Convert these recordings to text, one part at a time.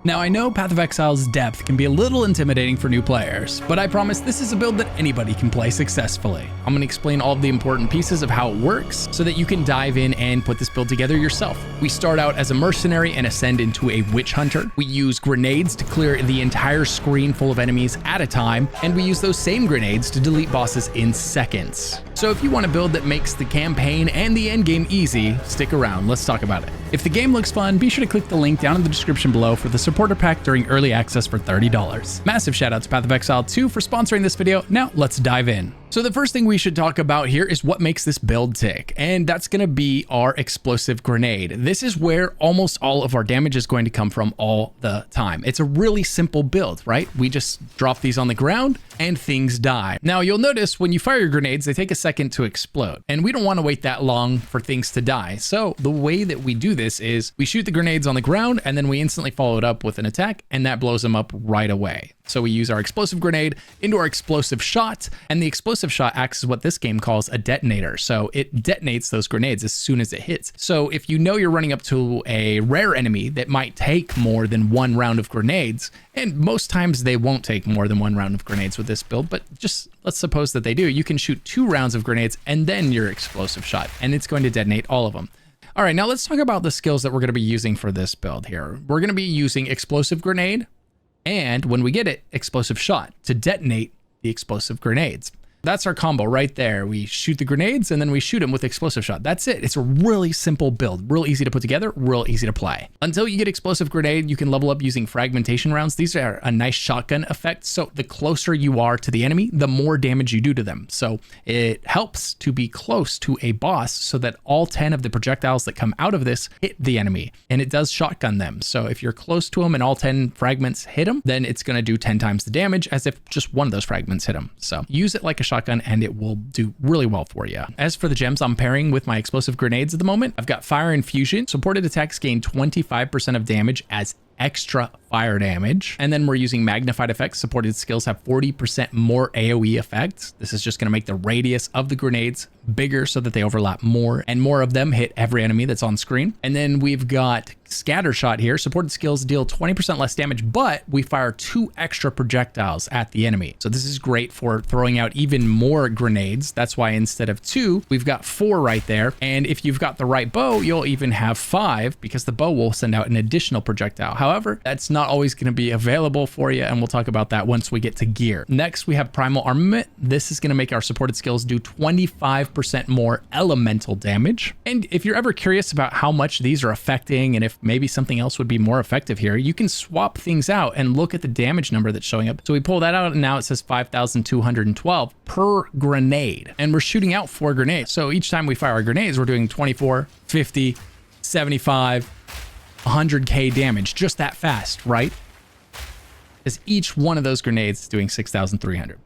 Now I know Path of Exile's depth can be a little intimidating for new players, but I promise this is a build that anybody can play successfully. I'm going to explain all of the important pieces of how it works so that you can dive in and put this build together yourself. We start out as a mercenary and ascend into a witch hunter. We use grenades to clear the entire screen full of enemies at a time, and we use those same grenades to delete bosses in seconds. So if you want a build that makes the campaign and the endgame easy, stick around, let's talk about it. If the game looks fun, be sure to click the link down in the description below for the supporter pack during early access for $30. Massive shout out to Path of Exile 2 for sponsoring this video. Now let's dive in. So the first thing we should talk about here is what makes this build tick, and that's going to be our explosive grenade. This is where almost all of our damage is going to come from all the time. It's a really simple build, right? We just drop these on the ground and things die. Now you'll notice when you fire your grenades, they take a second to explode, and we don't want to wait that long for things to die. So the way that we do this is we shoot the grenades on the ground and then we instantly follow it up with an attack, and that blows them up right away. So we use our explosive grenade into our explosive shot, and the explosive shot acts as what this game calls a detonator. So it detonates those grenades as soon as it hits. So if you know you're running up to a rare enemy that might take more than one round of grenades, and most times they won't take more than one round of grenades with this build, but just let's suppose that they do, you can shoot 2 rounds of grenades and then your explosive shot, and it's going to detonate all of them. All right, now let's talk about the skills that we're going to be using for this build here. We're going to be using explosive grenade, and when we get it, explosive shot to detonate the explosive grenades. That's our combo right there. We shoot the grenades and then we shoot them with explosive shot. That's it. It's a really simple build, real easy to put together, real easy to play. Until you get explosive grenade, you can level up using fragmentation rounds. These are a nice shotgun effect. So the closer you are to the enemy, the more damage you do to them. So it helps to be close to a boss so that all 10 of the projectiles that come out of this hit the enemy, and it does shotgun them. So if you're close to them and all 10 fragments hit them, then it's going to do 10 times the damage as if just one of those fragments hit them. So use it like a shotgun and it will do really well for you. As for the gems I'm pairing with my explosive grenades at the moment, I've got Fire and Fusion. Supported attacks gain 25% of damage as extra fire damage. And then we're using magnified effects. Supported skills have 40% more AoE effects. This is just going to make the radius of the grenades bigger so that they overlap more, and more of them hit every enemy that's on screen. And then we've got scatter shot here. Supported skills deal 20% less damage, but we fire 2 extra projectiles at the enemy. So this is great for throwing out even more grenades. That's why instead of 2, we've got 4 right there. And if you've got the right bow, you'll even have 5 because the bow will send out an additional projectile. However, that's not always going to be available for you, and we'll talk about that once we get to gear. Next, we have Primal Armament. This is going to make our supported skills do 25% more elemental damage. And if you're ever curious about how much these are affecting and if maybe something else would be more effective here, you can swap things out and look at the damage number that's showing up. So we pull that out and now it says 5,212 per grenade, and we're shooting out 4 grenades. So each time we fire our grenades, we're doing 24, 50, 75, 100k damage just that fast, right? As each one of those grenades is doing 6,300.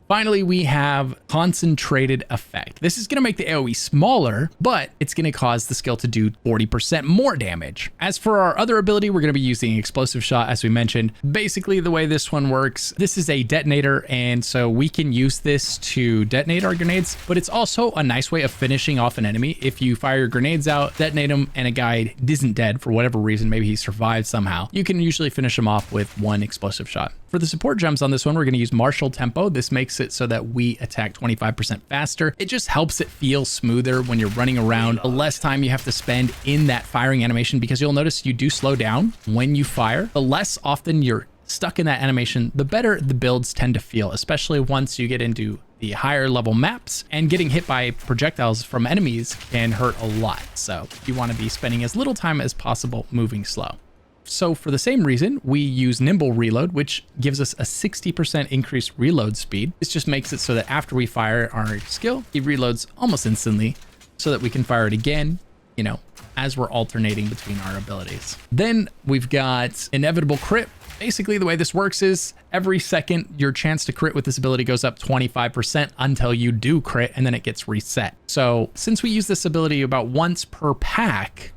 Finally, we have concentrated effect. This is going to make the AoE smaller, but it's going to cause the skill to do 40% more damage. As for our other ability, we're going to be using explosive shot, as we mentioned. Basically, the way this one works, this is a detonator, and so we can use this to detonate our grenades, but it's also a nice way of finishing off an enemy. If you fire your grenades out, detonate them, and a guy isn't dead for whatever reason, maybe he survived somehow, you can usually finish him off with 1 explosive shot. For the support gems on this one, we're going to use Martial Tempo. This makes it so that we attack 25% faster. It just helps it feel smoother when you're running around. The less time you have to spend in that firing animation, because you'll notice you do slow down when you fire. The less often you're stuck in that animation, the better the builds tend to feel, especially once you get into the higher level maps, and getting hit by projectiles from enemies can hurt a lot. So you want to be spending as little time as possible moving slow. So for the same reason, we use Nimble Reload, which gives us a 60% increased reload speed. This just makes it so that after we fire our skill, it reloads almost instantly so that we can fire it again, you know, as we're alternating between our abilities. Then we've got Inevitable Crit. Basically, the way this works is every second, your chance to crit with this ability goes up 25% until you do crit, and then it gets reset. So since we use this ability about once per pack,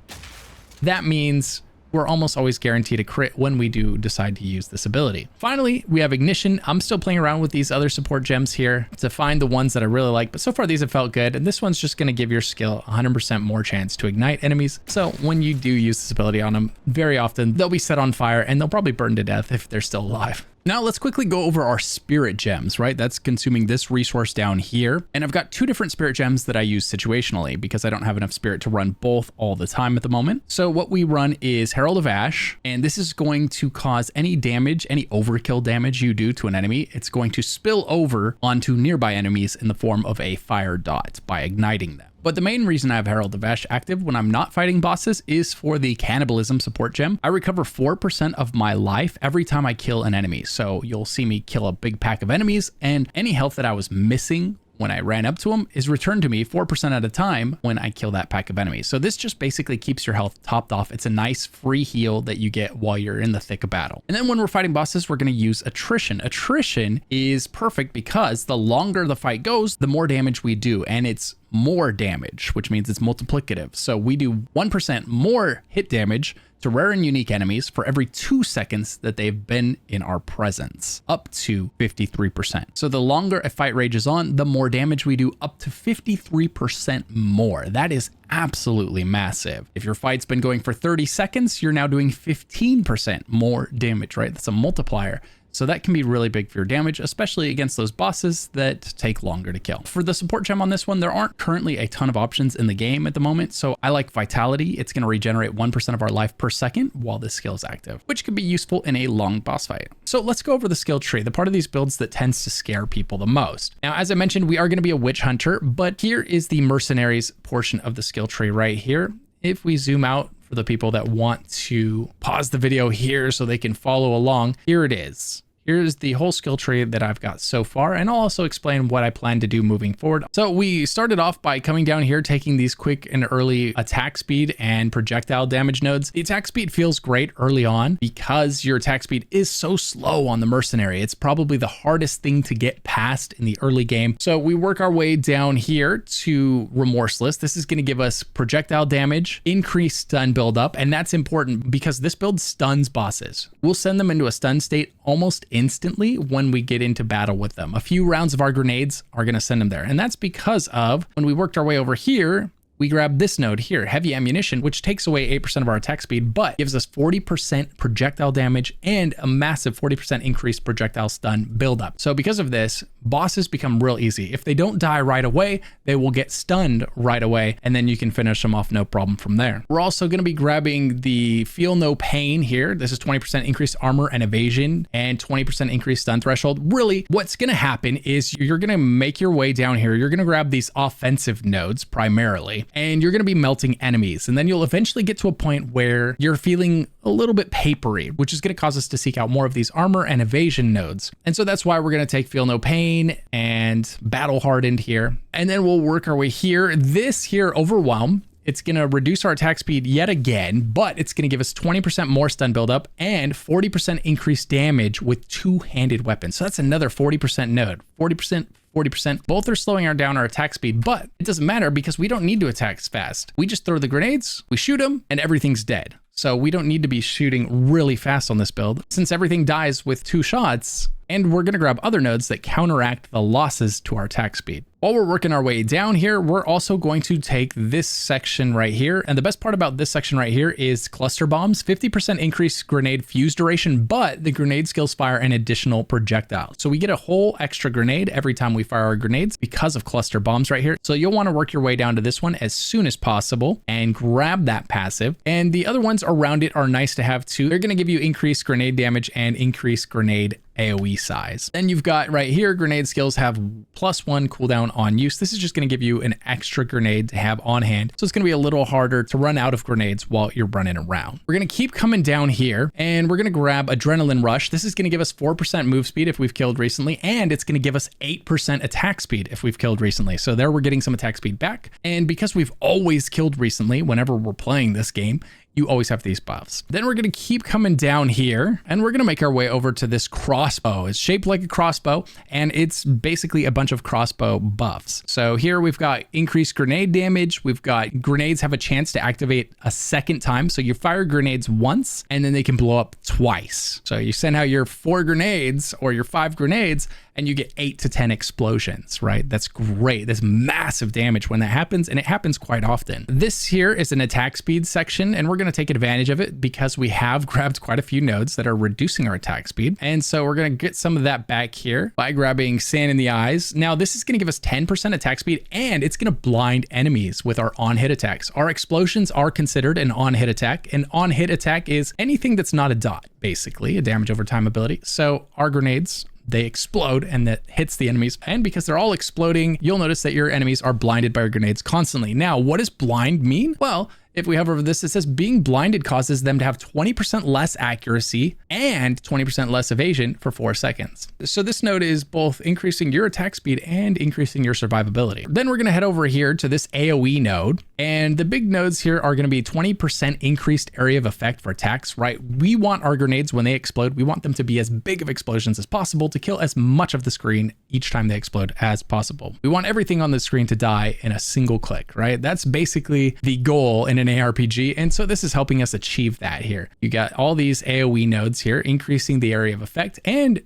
that means we're almost always guaranteed a crit when we do decide to use this ability. Finally, we have Ignition. I'm still playing around with these other support gems here to find the ones that I really like, but so far these have felt good. And this one's just going to give your skill 100% more chance to ignite enemies. So when you do use this ability on them, very often they'll be set on fire and they'll probably burn to death if they're still alive. Now let's quickly go over our spirit gems, right? That's consuming this resource down here. And I've got 2 different spirit gems that I use situationally because I don't have enough spirit to run both all the time at the moment. So what we run is Herald of Ash, and this is going to cause any damage, any overkill damage you do to an enemy, it's going to spill over onto nearby enemies in the form of a fire dot by igniting them. But the main reason I have Herald of Ash active when I'm not fighting bosses is for the cannibalism support gem. I recover 4% of my life every time I kill an enemy. So you'll see me kill a big pack of enemies, and any health that I was missing when I ran up to them is returned to me 4% at a time when I kill that pack of enemies. So this just basically keeps your health topped off. It's a nice free heal that you get while you're in the thick of battle. And then when we're fighting bosses, we're going to use Attrition. Attrition is perfect because the longer the fight goes, the more damage we do, and it's more damage, which means it's multiplicative. So we do 1% more hit damage to rare and unique enemies for every 2 seconds that they've been in our presence, up to 53%. So the longer a fight rages on, the more damage we do, up to 53% more. That is absolutely massive. If your fight's been going for 30 seconds, you're now doing 15% more damage, right? That's a multiplier. So that can be really big for your damage, especially against those bosses that take longer to kill. For the support gem on this one, there aren't currently a ton of options in the game at the moment. So I like Vitality. It's going to regenerate 1% of our life per second while this skill is active, which could be useful in a long boss fight. So let's go over the skill tree, the part of these builds that tends to scare people the most. Now, as I mentioned, we are going to be a witch hunter, but here is the mercenaries portion of the skill tree right here. If we zoom out for the people that want to pause the video here so they can follow along, here it is. Here's the whole skill tree that I've got so far, and I'll also explain what I plan to do moving forward. So we started off by coming down here, taking these quick and early attack speed and projectile damage nodes. The attack speed feels great early on because your attack speed is so slow on the mercenary. It's probably the hardest thing to get past in the early game. So we work our way down here to Remorseless. This is going to give us projectile damage, increased stun buildup, and that's important because this build stuns bosses. We'll send them into a stun state almost instantly when we get into battle with them. A few rounds of our grenades are going to send them there. And that's because of when we worked our way over here, we grab this node here, Heavy Ammunition, which takes away 8% of our attack speed, but gives us 40% projectile damage and a massive 40% increased projectile stun buildup. So because of this, bosses become real easy. If they don't die right away, they will get stunned right away, and then you can finish them off no problem from there. We're also going to be grabbing the Feel No Pain here. This is 20% increased armor and evasion and 20% increased stun threshold. Really, what's going to happen is you're going to make your way down here. You're going to grab these offensive nodes primarily, and you're going to be melting enemies. And then you'll eventually get to a point where you're feeling a little bit papery, which is going to cause us to seek out more of these armor and evasion nodes. And so that's why we're going to take Feel No Pain and Battle Hardened here. And then we'll work our way here. This here, Overwhelm, it's going to reduce our attack speed yet again, but it's going to give us 20% more stun buildup and 40% increased damage with two-handed weapons. So that's another 40% node. 40%, both are slowing down our attack speed, but it doesn't matter because we don't need to attack fast. We just throw the grenades, we shoot them, and everything's dead. So we don't need to be shooting really fast on this build since everything dies with 2 shots, and we're going to grab other nodes that counteract the losses to our attack speed. While we're working our way down here, we're also going to take this section right here. And the best part about this section right here is cluster bombs, 50% increased grenade fuse duration, but the grenade skills fire an additional projectile. So we get a whole extra grenade every time we fire our grenades because of cluster bombs right here. So you'll want to work your way down to this one as soon as possible and grab that passive. And the other ones around it are nice to have too. They're going to give you increased grenade damage and increased grenade AoE size. Then you've got right here, grenade skills have +1 cooldown on use. This is just going to give you an extra grenade to have on hand. So it's going to be a little harder to run out of grenades while you're running around. We're going to keep coming down here and we're going to grab Adrenaline Rush. This is going to give us 4% move speed if we've killed recently, and it's going to give us 8% attack speed if we've killed recently. So there we're getting some attack speed back. And because we've always killed recently whenever we're playing this game, you always have these buffs. Then we're going to keep coming down here and we're going to make our way over to this crossbow. It's shaped like a crossbow and it's basically a bunch of crossbow buffs. So here we've got increased grenade damage. We've got grenades have a chance to activate a second time. So you fire grenades once and then they can blow up twice. So you send out your 4 grenades or your 5 grenades and you get 8 to 10 explosions, right? That's great. That's massive damage when that happens, and it happens quite often. This here is an attack speed section, and we're going to take advantage of it because we have grabbed quite a few nodes that are reducing our attack speed. And so we're going to get some of that back here by grabbing Sand in the Eyes. Now, this is going to give us 10% attack speed, and it's going to blind enemies with our on-hit attacks. Our explosions are considered an on-hit attack. An on-hit attack is anything that's not a dot, basically, a damage over time ability. So our grenades, they explode and that hits the enemies. And because they're all exploding, you'll notice that your enemies are blinded by your grenades constantly. Now, what does blind mean? Well, if we hover over this, it says being blinded causes them to have 20% less accuracy and 20% less evasion for 4 seconds. So this node is both increasing your attack speed and increasing your survivability. Then we're going to head over here to this AoE node. And the big nodes here are going to be 20% increased area of effect for attacks, right? We want our grenades, when they explode, we want them to be as big of explosions as possible to kill as much of the screen each time they explode as possible. We want everything on the screen to die in a single click, right? That's basically the goal in an ARPG. And so this is helping us achieve that here. You got all these AoE nodes here, increasing the area of effect and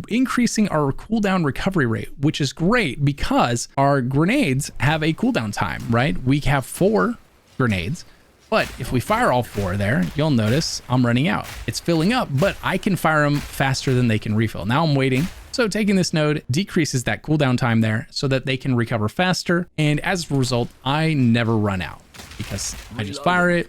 increasing our cooldown recovery rate, which is great because our grenades have a cooldown time, right? We have 4 grenades, but if we fire all 4 there, you'll notice I'm running out. It's filling up, but I can fire them faster than they can refill. Now I'm waiting. So taking this node decreases that cooldown time there so that they can recover faster. And as a result, I never run out because I just fire it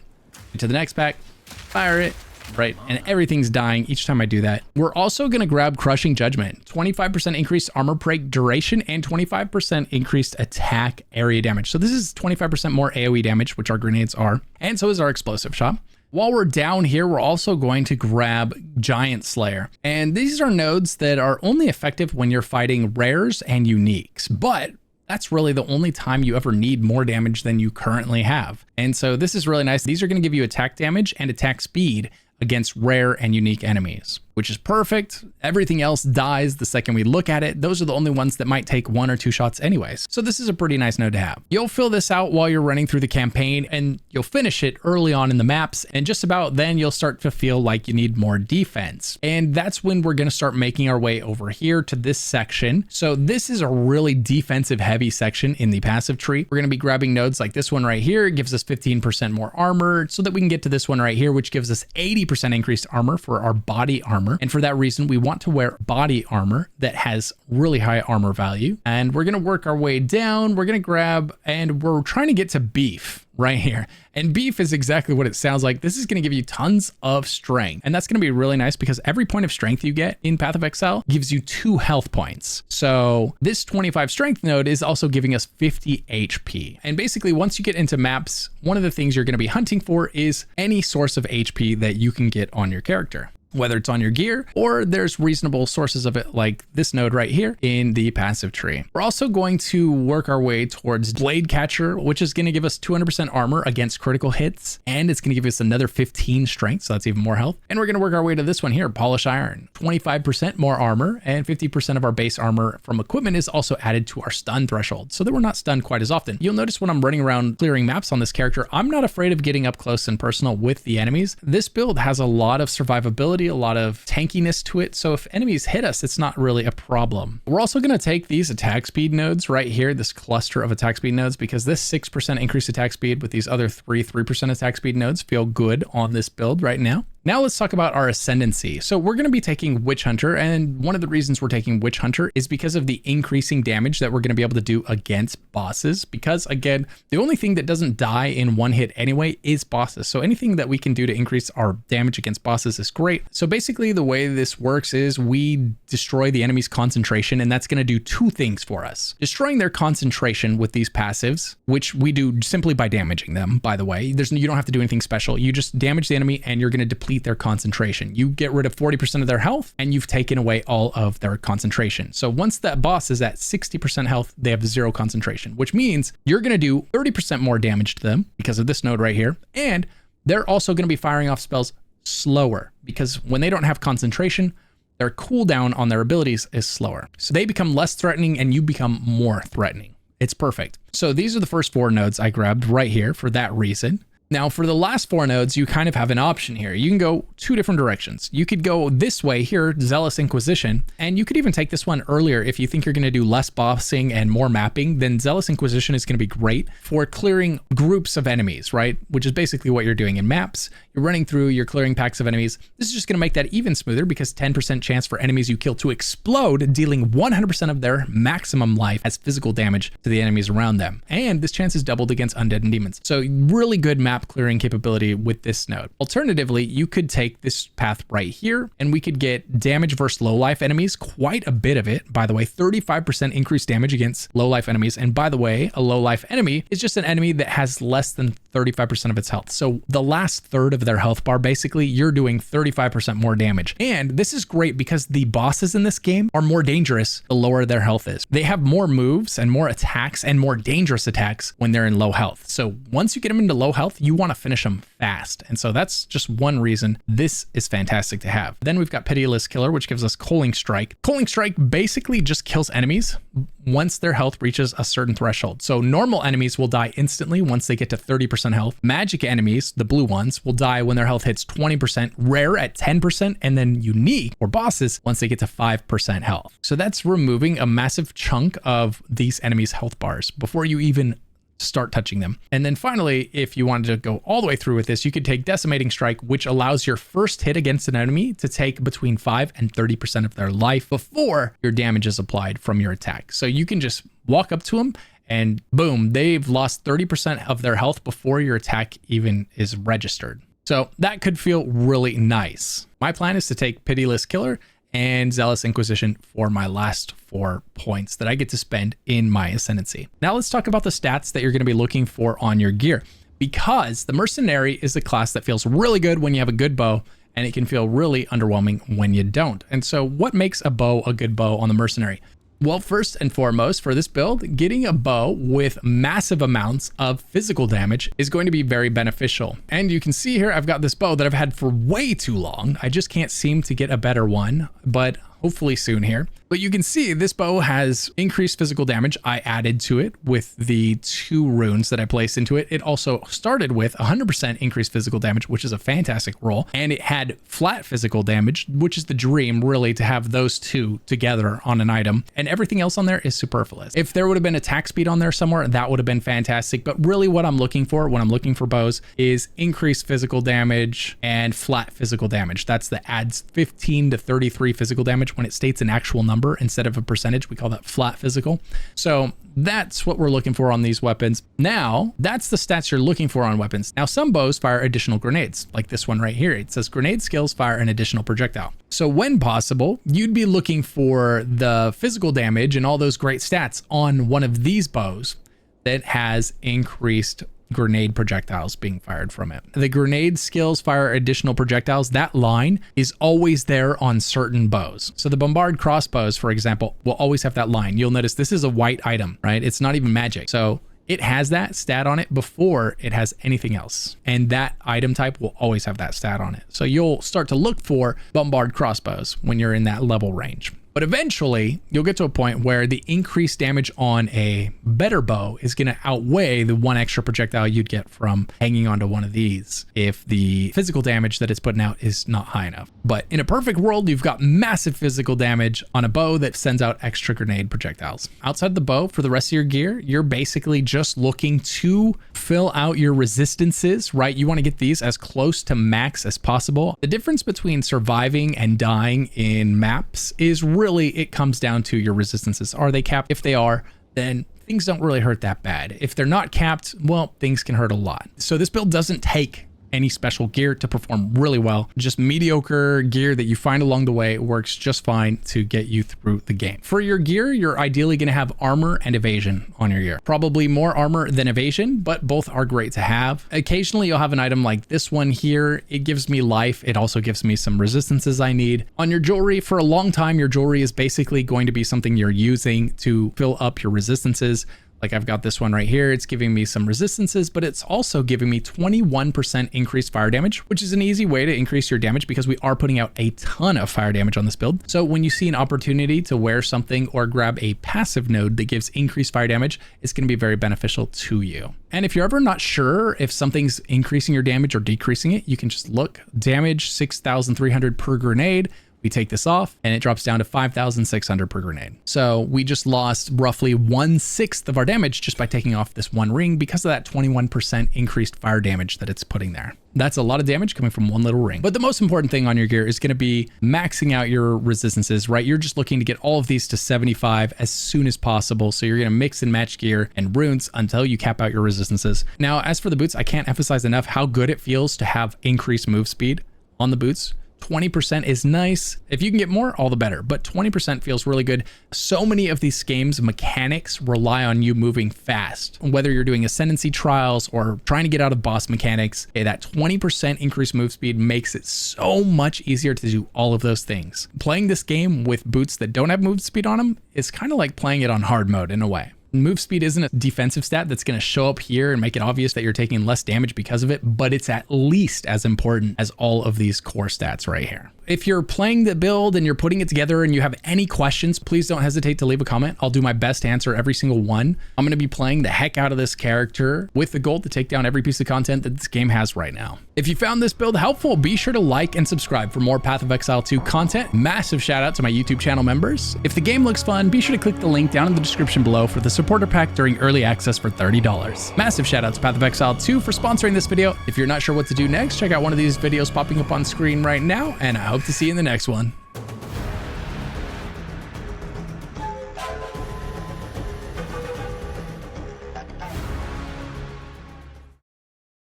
into the next pack, fire it, right? And everything's dying each time I do that. We're also going to grab Crushing Judgment, 25% increased armor break duration and 25% increased attack area damage. So this is 25% more AoE damage, which our grenades are. And so is our explosive shot. While we're down here, we're also going to grab Giant Slayer. And these are nodes that are only effective when you're fighting rares and uniques, but that's really the only time you ever need more damage than you currently have. And so this is really nice. These are going to give you attack damage and attack speed against rare and unique enemies, which is perfect. Everything else dies the second we look at it. Those are the only ones that might take 1 or 2 shots anyways. So this is a pretty nice node to have. You'll fill this out while you're running through the campaign and you'll finish it early on in the maps. And just about then you'll start to feel like you need more defense. And that's when we're going to start making our way over here to this section. So this is a really defensive heavy section in the passive tree. We're going to be grabbing nodes like this one right here. It gives us 15% more armor so that we can get to this one right here, which gives us 80% increased armor for our body armor. And for that reason, we want to wear body armor that has really high armor value. And we're going to work our way down. We're going to grab, and we're trying to get to beef right here. And beef is exactly what it sounds like. This is going to give you tons of strength. And that's going to be really nice because every point of strength you get in Path of Exile gives you 2 health points. So this 25 strength node is also giving us 50 HP. And basically, once you get into maps, one of the things you're going to be hunting for is any source of HP that you can get on your character, whether it's on your gear or there's reasonable sources of it like this node right here in the passive tree. We're also going to work our way towards Blade Catcher, which is going to give us 200% armor against critical hits, and it's going to give us another 15 strength, so that's even more health. And we're going to work our way to this one here, Polish Iron, 25% more armor, and 50% of our base armor from equipment is also added to our stun threshold so that we're not stunned quite as often. You'll notice when I'm running around clearing maps on this character, I'm not afraid of getting up close and personal with the enemies. This build has a lot of survivability, a lot of tankiness to it. So if enemies hit us, it's not really a problem. We're also going to take these attack speed nodes right here, this cluster of attack speed nodes, because this 6% increased attack speed with these other 3% attack speed nodes feel good on this build right now. Now let's talk about our Ascendancy. So we're going to be taking Witch Hunter, and one of the reasons we're taking Witch Hunter is because of the increasing damage that we're going to be able to do against bosses. Because again, the only thing that doesn't die in one hit anyway is bosses. So anything that we can do to increase our damage against bosses is great. So basically the way this works is we destroy the enemy's concentration, and that's going to do 2 things for us. Destroying their concentration with these passives, which we do simply by damaging them, by the way. You don't have to do anything special. You just damage the enemy and you're going to deplete their concentration. You get rid of 40% of their health and you've taken away all of their concentration. So once that boss is at 60% health, they have 0 concentration, which means you're going to do 30% more damage to them because of this node right here. And they're also going to be firing off spells slower because when they don't have concentration, their cooldown on their abilities is slower. So they become less threatening and you become more threatening. It's perfect. So these are the first 4 nodes I grabbed right here for that reason. Now for the last 4 nodes, you kind of have an option here. You can go 2 different directions. You could go this way here, Zealous Inquisition, and you could even take this one earlier if you think you're going to do less bossing and more mapping, then Zealous Inquisition is going to be great for clearing groups of enemies, right? Which is basically what you're doing in maps. You're running through, you're clearing packs of enemies. This is just going to make that even smoother because 10% chance for enemies you kill to explode, dealing 100% of their maximum life as physical damage to the enemies around them. And this chance is doubled against undead and demons. So really good map clearing capability with this node. Alternatively, you could take this path right here and we could get damage versus low life enemies, quite a bit of it. By the way, 35% increased damage against low life enemies. And by the way, a low life enemy is just an enemy that has less than 35% of its health. So the last third of their health bar, basically, you're doing 35% more damage. And this is great because the bosses in this game are more dangerous the lower their health is. They have more moves and more attacks and more dangerous attacks when they're in low health. So once you get them into low health, you want to finish them fast. And so that's just one reason this is fantastic to have. Then we've got Pitiless Killer, which gives us Coaling Strike. Coaling Strike basically just kills enemies once their health reaches a certain threshold. So normal enemies will die instantly once they get to 30% health. Magic enemies, the blue ones, will die when their health hits 20%, rare at 10%, and then unique or bosses once they get to 5% health. So that's removing a massive chunk of these enemies' health bars before you even start touching them. And then finally, if you wanted to go all the way through with this, you could take Decimating Strike, which allows your first hit against an enemy to take between 5 and 30% of their life before your damage is applied from your attack. So you can just walk up to them and boom, they've lost 30% of their health before your attack even is registered. So that could feel really nice. My plan is to take Pitiless Killer and Zealous Inquisition for my last 4 points that I get to spend in my Ascendancy. Now let's talk about the stats that you're going to be looking for on your gear, because the Mercenary is a class that feels really good when you have a good bow, and it can feel really underwhelming when you don't. And so what makes a bow a good bow on the Mercenary? Well, first and foremost, for this build, getting a bow with massive amounts of physical damage is going to be very beneficial. And you can see here, I've got this bow that I've had for way too long. I just can't seem to get a better one, but hopefully soon here. But you can see this bow has increased physical damage. I added to it with the 2 runes that I placed into it. It also started with 100% increased physical damage, which is a fantastic roll. And it had flat physical damage, which is the dream really, to have those 2 together on an item. And everything else on there is superfluous. If there would have been attack speed on there somewhere, that would have been fantastic. But really what I'm looking for when I'm looking for bows is increased physical damage and flat physical damage. That's the adds 15 to 33 physical damage. When it states an actual number instead of a percentage, we call that flat physical. So that's what we're looking for on these weapons. Now, that's the stats you're looking for on weapons. Now, some bows fire additional grenades, like this one right here. It says grenade skills fire an additional projectile. So when possible, you'd be looking for the physical damage and all those great stats on one of these bows that has increased grenade projectiles being fired from it. The grenade skills fire additional projectiles. That line is always there on certain bows. So the bombard crossbows, for example, will always have that line. You'll notice this is a white item, right? It's not even magic. So it has that stat on it before it has anything else. And that item type will always have that stat on it. So you'll start to look for bombard crossbows when you're in that level range. But eventually, you'll get to a point where the increased damage on a better bow is going to outweigh the 1 extra projectile you'd get from hanging onto one of these if the physical damage that it's putting out is not high enough. But in a perfect world, you've got massive physical damage on a bow that sends out extra grenade projectiles. Outside the bow, for the rest of your gear, you're basically just looking to fill out your resistances, right? You want to get these as close to max as possible. The difference between surviving and dying in maps is really, it comes down to your resistances. Are they capped? If they are, then things don't really hurt that bad. If they're not capped, well, things can hurt a lot. So this build doesn't take any special gear to perform really well. Just mediocre gear that you find along the way works just fine to get you through the game. For your gear, you're ideally going to have armor and evasion on your gear. Probably more armor than evasion, but both are great to have. Occasionally you'll have an item like this one here. It gives me life. It also gives me some resistances I need. On your jewelry, for a long time, your jewelry is basically going to be something you're using to fill up your resistances. Like I've got this one right here. It's giving me some resistances, but it's also giving me 21% increased fire damage, which is an easy way to increase your damage because we are putting out a ton of fire damage on this build. So when you see an opportunity to wear something or grab a passive node that gives increased fire damage, it's going to be very beneficial to you. And if you're ever not sure if something's increasing your damage or decreasing it, you can just look damage 6,300 per grenade. We take this off and it drops down to 5,600 per grenade. So we just lost roughly 1/6 of our damage just by taking off this one ring because of that 21% increased fire damage that it's putting there. That's a lot of damage coming from one little ring. But the most important thing on your gear is going to be maxing out your resistances, right? You're just looking to get all of these to 75 as soon as possible. So you're going to mix and match gear and runes until you cap out your resistances. Now, as for the boots, I can't emphasize enough how good it feels to have increased move speed on the boots. 20% is nice. If you can get more, all the better, but 20% feels really good. So many of these games mechanics rely on you moving fast. Whether you're doing ascendancy trials or trying to get out of boss mechanics, that 20% increased move speed makes it so much easier to do all of those things. Playing this game with boots that don't have move speed on them is kind of like playing it on hard mode in a way. Move speed isn't a defensive stat that's going to show up here and make it obvious that you're taking less damage because of it, but it's at least as important as all of these core stats right here. If you're playing the build and you're putting it together and you have any questions, please don't hesitate to leave a comment. I'll do my best to answer every single one. I'm going to be playing the heck out of this character with the goal to take down every piece of content that this game has right now. If you found this build helpful, be sure to like and subscribe for more Path of Exile 2 content. Massive shout out to my YouTube channel members. If the game looks fun, be sure to click the link down in the description below for the supporter pack during early access for $30. Massive shout out to Path of Exile 2 for sponsoring this video. If you're not sure what to do next, check out one of these videos popping up on screen right now, and I hope to see you in the next one.